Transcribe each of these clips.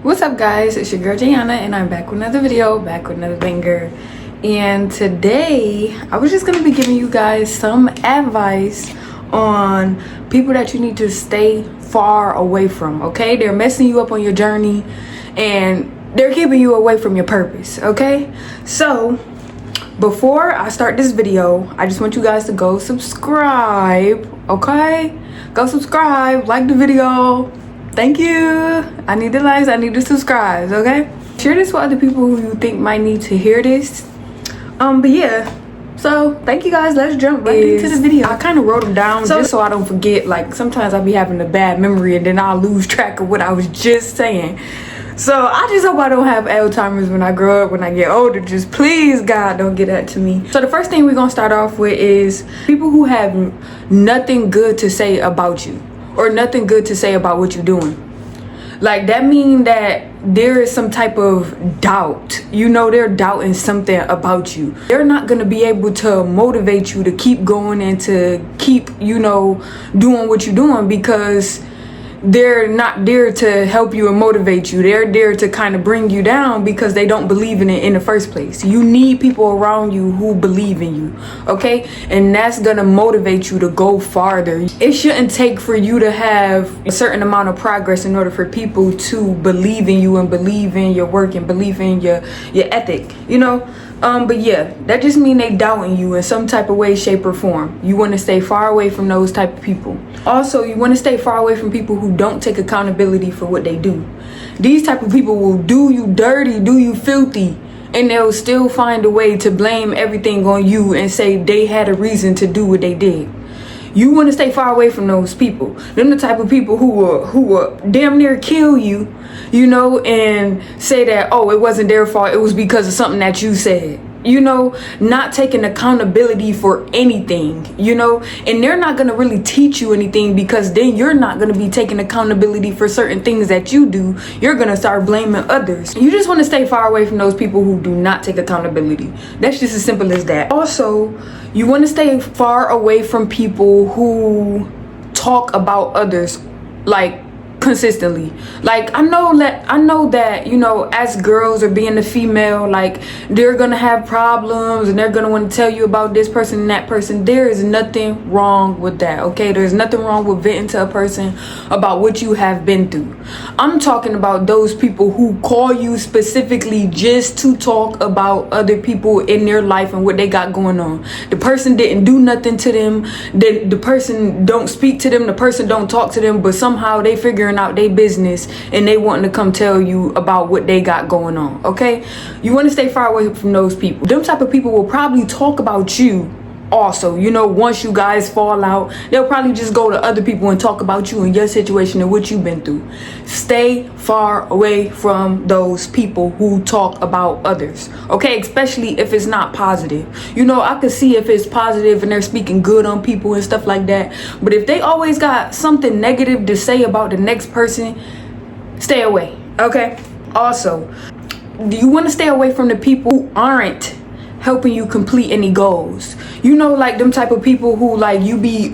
What's up, guys? It's your girl Jayana, and I'm back with another video, back with another banger. And today I was just gonna be giving you guys some advice on people that you need to stay far away from. Okay, they're messing you up on your journey and they're keeping you away from your purpose. Okay, so before I start this video, I just want you guys to go subscribe. Okay, go subscribe, like the video. Thank you. I need the likes, I need the subscribes. Okay, share this with other people who you think might need to hear this. But yeah, so thank you guys. Let's jump right into the video. I kind of wrote them down just so I don't forget. Like sometimes I be having a bad memory and then I'll lose track of what I was just saying. So I just hope I don't have Alzheimer's when I grow up, when I get older. Just please, God, don't get that to me. So the first thing we're gonna start off with is people who have nothing good to say about you or nothing good to say about what you're doing. Like that mean that there is some type of doubt. You know, they're doubting something about you. They're not gonna be able to motivate you to keep going and to keep, you know, doing what you're doing because they're not there to help you and motivate you. They're there to kind of bring you down because they don't believe in it in the first place. You need people around you who believe in you, okay? And that's gonna motivate you to go farther. It shouldn't take for you to have a certain amount of progress in order for people to believe in you and believe in your work and believe in your ethic, you know? But yeah, that just mean they doubting you in some type of way, shape, or form. You want to stay far away from those type of people. Also, you want to stay far away from people who don't take accountability for what they do. These type of people will do you dirty, do you filthy, and they'll still find a way to blame everything on you and say they had a reason to do what they did. You want to stay far away from those people. Them the type of people who will damn near kill you, you know, and say that, oh, it wasn't their fault, it was because of something that you said. You know, not taking accountability for anything, you know, and they're not going to really teach you anything because then you're not going to be taking accountability for certain things that you do. You're going to start blaming others. You just want to stay far away from those people who do not take accountability. That's just as simple as that. Also, you want to stay far away from people who talk about others like consistently. Like I know that, you know, as girls or being a female, like they're gonna have problems and they're gonna want to tell you about this person and that person. There is nothing wrong with that, okay? There's nothing wrong with venting to a person about what you have been through. I'm talking about those people who call you specifically just to talk about other people in their life and what they got going on. The person didn't do nothing to them, the person don't speak to them, the person don't talk to them, but somehow they figuring out their business and they wanting to come tell you about what they got going on. Okay, you want to stay far away from those people. Them type of people will probably talk about you also. You know, once you guys fall out, they'll probably just go to other people and talk about you and your situation and what you've been through. Stay far away from those people who talk about others, okay? Especially if it's not positive. You know, I could see if it's positive and they're speaking good on people and stuff like that, but if they always got something negative to say about the next person, stay away, okay? Also, you want to stay away from the people who aren't helping you complete any goals. You know, like them type of people who like you be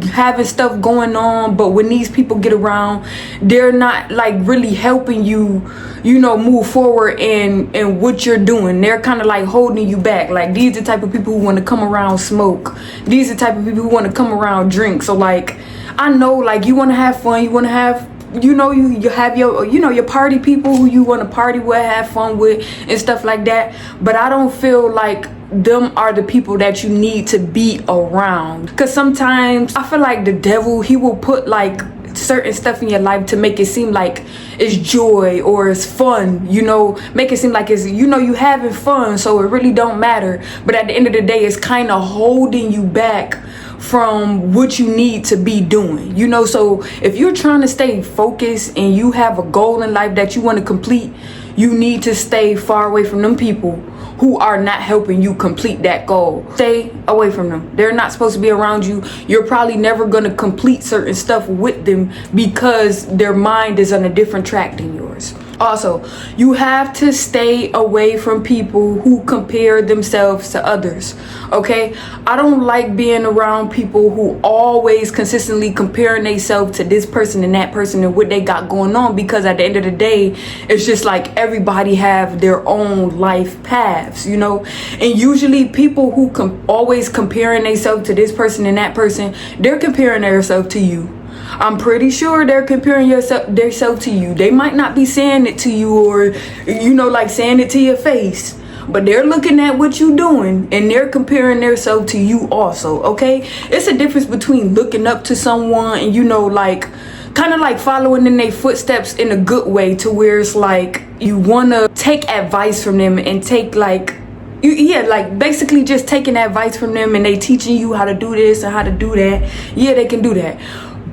having stuff going on, but when these people get around, they're not like really helping you, you know, move forward in what you're doing. They're kind of like holding you back. Like these are the type of people who want to come around smoke. These are the type of people who want to come around drink. So like I know, like you want to have fun, you want to have, you know, you have your, you know, your party people who you want to party with, have fun with and stuff like that, but I don't feel like them are the people that you need to be around. Because sometimes I feel like the devil, he will put like certain stuff in your life to make it seem like it's joy or it's fun, you know, make it seem like it's, you know, you having fun, so it really don't matter, but at the end of the day it's kind of holding you back from what you need to be doing, you know. So if you're trying to stay focused and you have a goal in life that you want to complete, you need to stay far away from them people who are not helping you complete that goal. Stay away from them. They're not supposed to be around you. You're probably never going to complete certain stuff with them because their mind is on a different track than yours. Also, you have to stay away from people who compare themselves to others, okay? I don't like being around people who always consistently comparing themselves to this person and that person and what they got going on, because at the end of the day, it's just like everybody have their own life paths, you know? And usually people who always comparing themselves to this person and that person, they're comparing themselves to you. I'm pretty sure they're comparing themselves to you. They might not be saying it to you, or, you know, like saying it to your face, but they're looking at what you're doing and they're comparing themselves to you also, okay? It's a difference between looking up to someone and, you know, like kind of like following in their footsteps in a good way, to where it's like you want to take advice from them and take like, yeah, like basically just taking advice from them, and they teaching you how to do this and how to do that. Yeah, they can do that.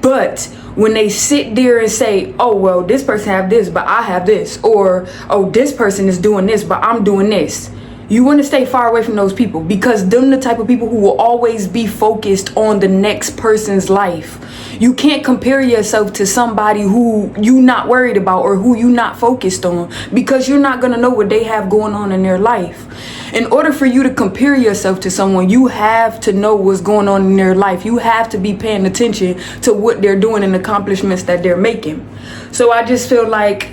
But when they sit there and say, oh, well, this person have this, but I have this, or, oh, this person is doing this, but I'm doing this, you want to stay far away from those people, because them the type of people who will always be focused on the next person's life. You can't compare yourself to somebody who you not worried about or who you not focused on, because you're not going to know what they have going on in their life. In order for you to compare yourself to someone, you have to know what's going on in their life. You have to be paying attention to what they're doing and accomplishments that they're making. So I just feel like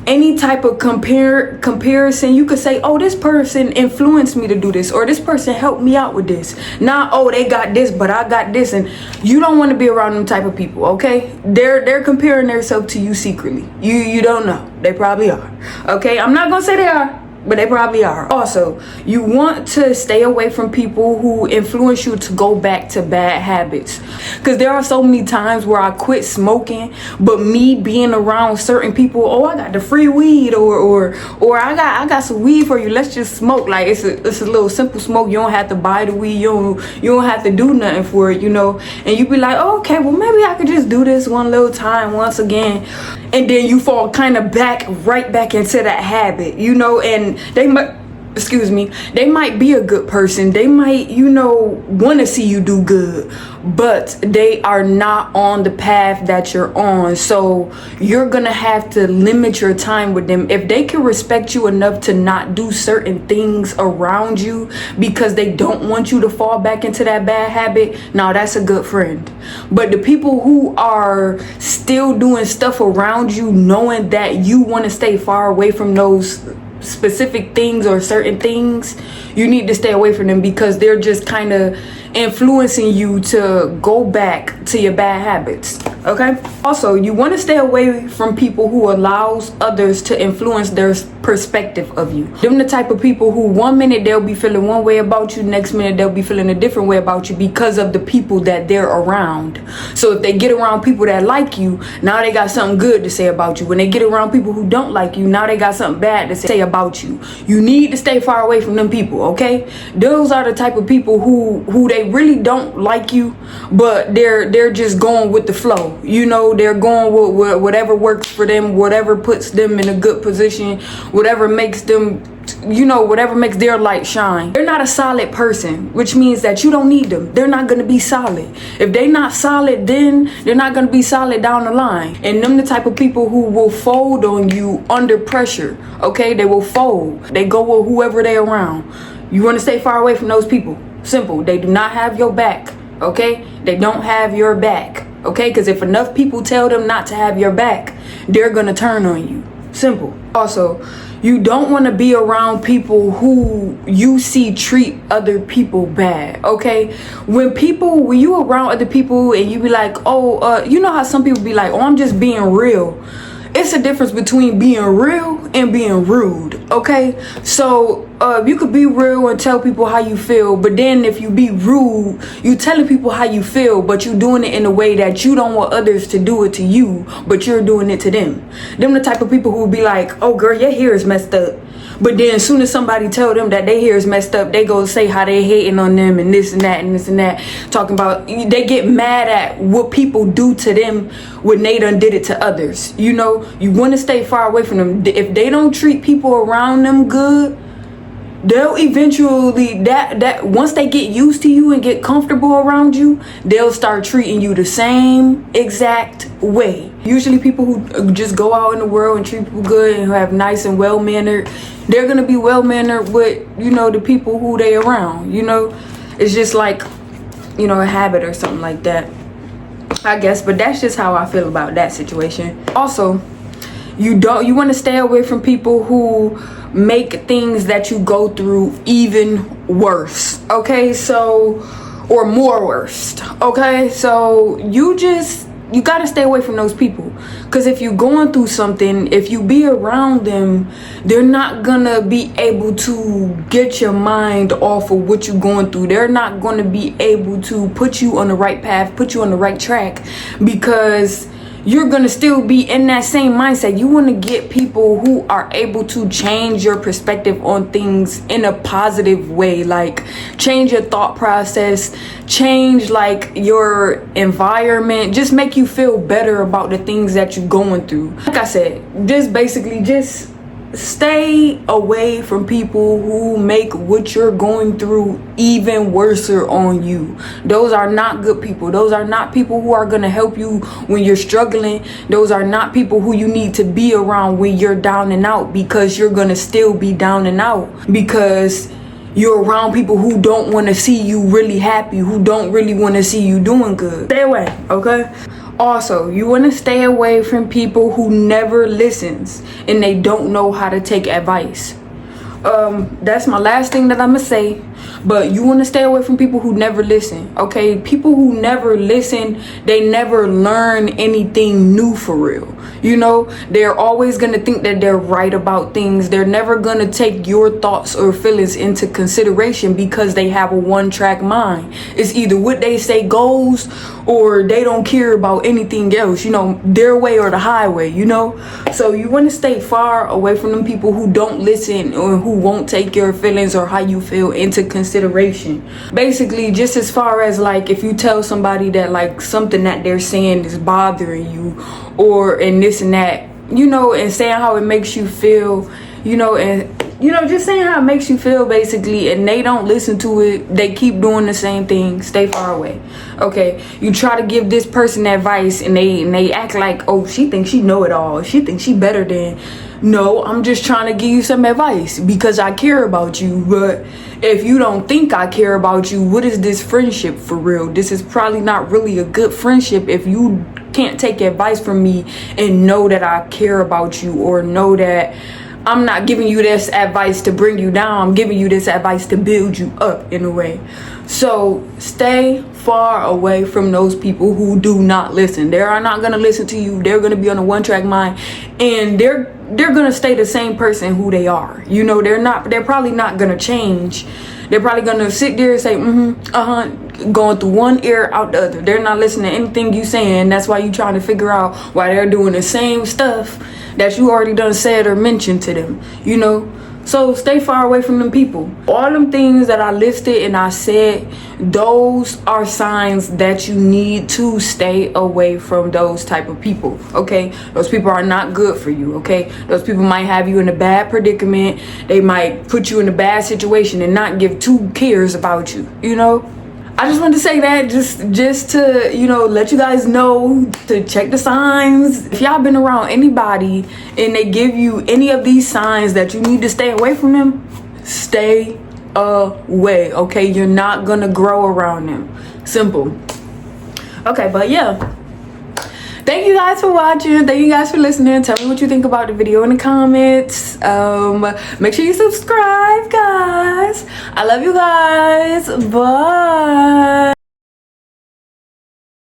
any type of comparison, you could say, oh, this person influenced me to do this, or this person helped me out with this. Now, oh, they got this, but I got this. And you don't want to be around them type of people, okay? They're comparing themselves to you secretly. You don't know. They probably are. Okay, I'm not gonna say they are, but they probably are. Also, you want to stay away from people who influence you to go back to bad habits, because there are so many times where I quit smoking, but me being around certain people, oh, I got the free weed, or I got some weed for you, let's just smoke. Like it's a little simple smoke. You don't have to buy the weed, you don't have to do nothing for it, you know. And you be like, oh, okay, well, maybe I could just do this one little time once again, and then you fall kind of right back into that habit, you know. And they might be a good person. They might, you know, want to see you do good, but they are not on the path that you're on. So you're going to have to limit your time with them. If they can respect you enough to not do certain things around you because they don't want you to fall back into that bad habit, now that's a good friend. But the people who are still doing stuff around you, knowing that you want to stay far away from those specific things or certain things, you need to stay away from them, because they're just kind of influencing you to go back to your bad habits, okay? Also, you want to stay away from people who allows others to influence their perspective of you. Them the type of people who 1 minute they'll be feeling one way about you, next minute they'll be feeling a different way about you, because of the people that they're around. So if they get around people that like you, now they got something good to say about you. When they get around people who don't like you, now they got something bad to say about you. You need to stay far away from them people, okay? Those are the type of people who they really don't like you, but they're just going with the flow, you know. They're going with whatever works for them, whatever puts them in a good position, whatever makes them, you know, whatever makes their light shine. They're not a solid person, which means that you don't need them. They're not going to be solid. If they're not solid, then they're not going to be solid down the line. And them the type of people who will fold on you under pressure, okay? They will fold. They go with whoever they're around. You want to stay far away from those people. Simple. They do not have your back, okay? They don't have your back, okay? Because if enough people tell them not to have your back, they're going to turn on you. Simple. Also, you don't want to be around people who you see treat other people bad, okay? When you around other people and you be like, oh, you know how some people be like, oh, I'm just being real. It's a difference between being real and being rude, okay? So you could be real and tell people how you feel, but then if you be rude, you telling people how you feel, but you doing it in a way that you don't want others to do it to you, but you're doing it to them. Them the type of people who be like, oh girl, your hair is messed up. But then as soon as somebody tell them that their hair is messed up, they go say how they hating on them and this and that and this and that. Talking about, they get mad at what people do to them when they done did it to others. You know, you want to stay far away from them. If they don't treat people around them good, they'll eventually, that once they get used to you and get comfortable around you, they'll start treating you the same exact way. Usually people who just go out in the world and treat people good and who have nice and well-mannered, they're gonna be well-mannered with, you know, the people who they around, you know. It's just like, you know, a habit or something like that, I guess. But that's just how I feel about that situation. Also, you want to stay away from people who make things that you go through even worse, okay? So, or more worse, okay? So you gotta stay away from those people, because if you're going through something, if you be around them, they're not gonna be able to get your mind off of what you're going through. They're not gonna be able to put you on the right path, put you on the right track, because you're gonna still be in that same mindset. You want to get people who are able to change your perspective on things in a positive way, like change your thought process, change like your environment, just make you feel better about the things that you're going through. Like I said, just stay away from people who make what you're going through even worse on you. Those are not good people. Those are not people who are going to help you when you're struggling. Those are not people who you need to be around when you're down and out, because you're going to still be down and out, because you're around people who don't want to see you really happy, who don't really want to see you doing good. Stay away, okay? Also, you want to stay away from people who never listens and they don't know how to take advice. That's my last thing that I'm gonna say. But you want to stay away from people who never listen, okay? People who never listen, they never learn anything new for real. You know, they're always going to think that they're right about things. They're never going to take your thoughts or feelings into consideration, because they have a one-track mind. It's either what they say goes, or they don't care about anything else, you know, their way or the highway, you know? So you want to stay far away from them people who don't listen or who won't take your feelings or how you feel into consideration. Basically, just as far as like if you tell somebody that like something that they're saying is bothering you, or and this and that, you know, and saying how it makes you feel, you know, and you know, just saying how it makes you feel basically, and they don't listen to it, they keep doing the same thing, stay far away. Okay, you try to give this person advice and they act like, oh, she thinks she know it all, she thinks she better than. No, I'm just trying to give you some advice because I care about you. But if you don't think I care about you, what is this friendship for real? This is probably not really a good friendship if you can't take advice from me and know that I care about you, or know that I'm not giving you this advice to bring you down. I'm giving you this advice to build you up in a way. So stay far away from those people who do not listen. They are not going to listen to you. They're going to be on a one-track mind, and they're going to stay the same person who they are. You know, they're probably not going to change. They're probably going to sit there and say, going through one ear out the other. They're not listening to anything you saying. That's why you trying to figure out why they're doing the same stuff that you already done said or mentioned to them, you know? So stay far away from them people. All them things that I listed and I said, those are signs that you need to stay away from those type of people, okay? Those people are not good for you, okay? Those people might have you in a bad predicament. They might put you in a bad situation and not give two cares about you, you know? I just wanted to say that just to, you know, let you guys know to check the signs. If y'all been around anybody and they give you any of these signs that you need to stay away from them, stay away, okay? You're not gonna grow around them. Simple. Okay, but yeah. Thank you guys for watching. Thank you guys for listening. Tell me what you think about the video in the comments. Make sure you subscribe, guys. I love you guys. Bye.